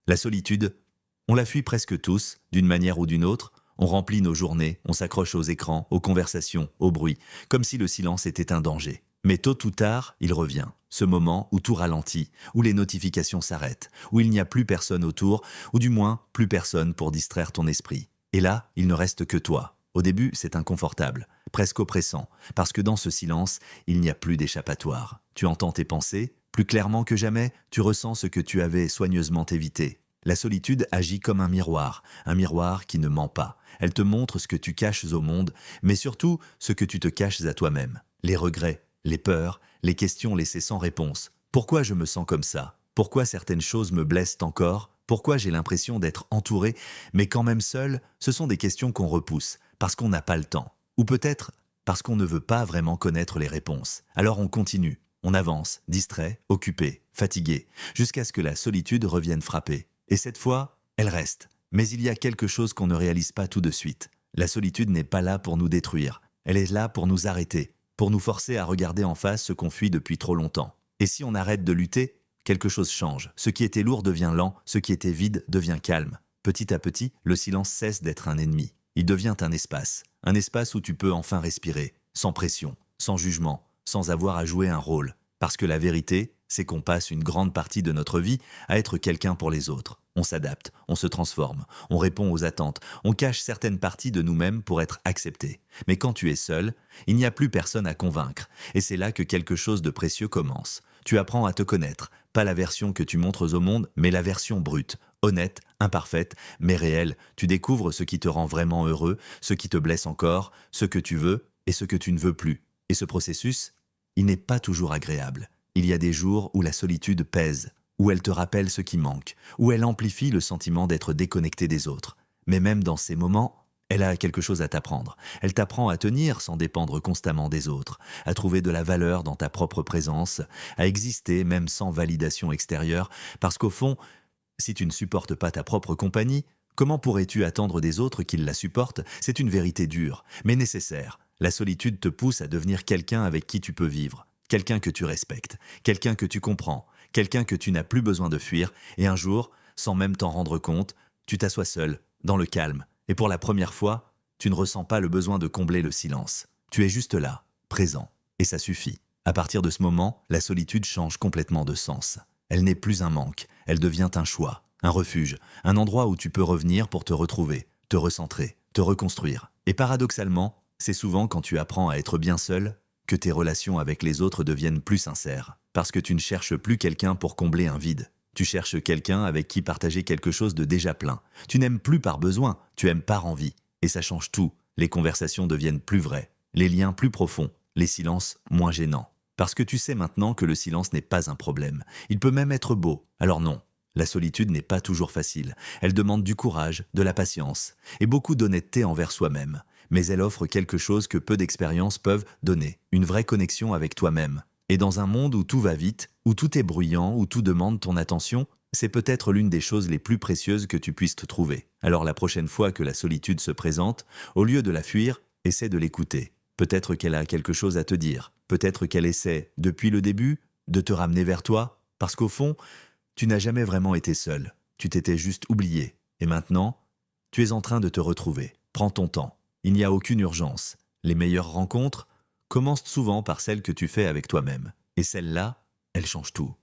La solitude, on la fuit presque tous, d'une manière ou d'une autre. On remplit nos journées, on s'accroche aux écrans, aux conversations, au bruit, comme si le silence était un danger. Mais tôt ou tard, il revient. Ce moment où tout ralentit, où les notifications s'arrêtent, où il n'y a plus personne autour, ou du moins plus personne pour distraire ton esprit. Et là, il ne reste que toi. Au début, c'est inconfortable, presque oppressant, parce que dans ce silence, il n'y a plus d'échappatoire. Tu entends tes pensées, plus clairement que jamais, tu ressens ce que tu avais soigneusement évité. La solitude agit comme un miroir qui ne ment pas. Elle te montre ce que tu caches au monde, mais surtout ce que tu te caches à toi-même. Les regrets, les peurs, les questions laissées sans réponse. Pourquoi je me sens comme ça? Pourquoi certaines choses me blessent encore? Pourquoi j'ai l'impression d'être entouré, mais quand même seul? Ce sont des questions qu'on repousse, parce qu'on n'a pas le temps. Ou peut-être parce qu'on ne veut pas vraiment connaître les réponses. Alors on continue, on avance, distrait, occupé, fatigué, jusqu'à ce que la solitude revienne frapper. Et cette fois, elle reste. Mais il y a quelque chose qu'on ne réalise pas tout de suite. La solitude n'est pas là pour nous détruire. Elle est là pour nous arrêter, pour nous forcer à regarder en face ce qu'on fuit depuis trop longtemps. Et si on arrête de lutter, quelque chose change. Ce qui était lourd devient lent, ce qui était vide devient calme. Petit à petit, le silence cesse d'être un ennemi. Il devient un espace où tu peux enfin respirer, sans pression, sans jugement, sans avoir à jouer un rôle. Parce que la vérité, c'est qu'on passe une grande partie de notre vie à être quelqu'un pour les autres. On s'adapte, on se transforme, on répond aux attentes, on cache certaines parties de nous-mêmes pour être acceptés. Mais quand tu es seul, il n'y a plus personne à convaincre. Et c'est là que quelque chose de précieux commence. Tu apprends à te connaître, pas la version que tu montres au monde, mais la version brute, honnête, imparfaite, mais réelle. Tu découvres ce qui te rend vraiment heureux, ce qui te blesse encore, ce que tu veux et ce que tu ne veux plus. Et ce processus, il n'est pas toujours agréable. Il y a des jours où la solitude pèse, où elle te rappelle ce qui manque, où elle amplifie le sentiment d'être déconnecté des autres. Mais même dans ces moments, elle a quelque chose à t'apprendre. Elle t'apprend à tenir sans dépendre constamment des autres, à trouver de la valeur dans ta propre présence, à exister même sans validation extérieure, parce qu'au fond, si tu ne supportes pas ta propre compagnie, comment pourrais-tu attendre des autres qu'ils la supportent? C'est une vérité dure, mais nécessaire. La solitude te pousse à devenir quelqu'un avec qui tu peux vivre, quelqu'un que tu respectes, quelqu'un que tu comprends, quelqu'un que tu n'as plus besoin de fuir, et un jour, sans même t'en rendre compte, tu t'assois seul, dans le calme, et pour la première fois, tu ne ressens pas le besoin de combler le silence. Tu es juste là, présent, et ça suffit. À partir de ce moment, la solitude change complètement de sens. Elle n'est plus un manque, elle devient un choix, un refuge, un endroit où tu peux revenir pour te retrouver, te recentrer, te reconstruire. Et paradoxalement, c'est souvent quand tu apprends à être bien seul que tes relations avec les autres deviennent plus sincères. Parce que tu ne cherches plus quelqu'un pour combler un vide. Tu cherches quelqu'un avec qui partager quelque chose de déjà plein. Tu n'aimes plus par besoin, tu aimes par envie. Et ça change tout. Les conversations deviennent plus vraies, les liens plus profonds, les silences moins gênants. Parce que tu sais maintenant que le silence n'est pas un problème. Il peut même être beau. Alors non, la solitude n'est pas toujours facile. Elle demande du courage, de la patience et beaucoup d'honnêteté envers soi-même. Mais elle offre quelque chose que peu d'expériences peuvent donner, une vraie connexion avec toi-même. Et dans un monde où tout va vite, où tout est bruyant, où tout demande ton attention, c'est peut-être l'une des choses les plus précieuses que tu puisses te trouver. Alors la prochaine fois que la solitude se présente, au lieu de la fuir, essaie de l'écouter. Peut-être qu'elle a quelque chose à te dire. Peut-être qu'elle essaie, depuis le début, de te ramener vers toi. Parce qu'au fond, tu n'as jamais vraiment été seul. Tu t'étais juste oublié. Et maintenant, tu es en train de te retrouver. Prends ton temps. Il n'y a aucune urgence. Les meilleures rencontres commencent souvent par celles que tu fais avec toi-même. Et celles-là, elles changent tout.